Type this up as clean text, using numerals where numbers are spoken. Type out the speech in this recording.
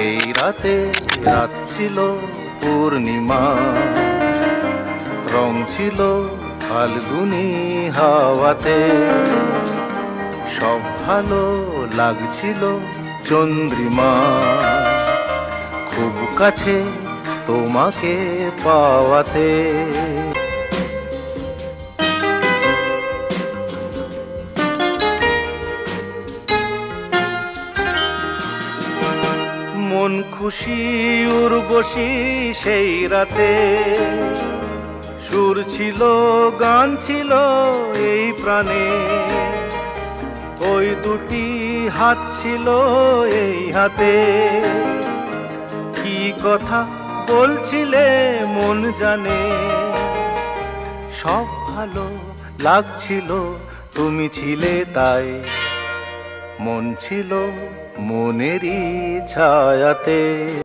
সেই রাতে রাত ছিল পূর্ণিমা, রং ছিল ফাল্গুনি হাওয়াতে, সব ভালো লাগছিল চন্দ্রিমা, খুব কাছে তোমাকে পাওয়াতে। মন খুশি উর্বশী সেই রাতে, সুর ছিল গান ছিল এই প্রাণে, ওই দুটি হাত ছিল এই হাতে, কি কথা বলছিলে মন জানে, সব ভালো লাগছিল তুমি ছিলে তাই, মন ছিল মনেরই ছায়াতে।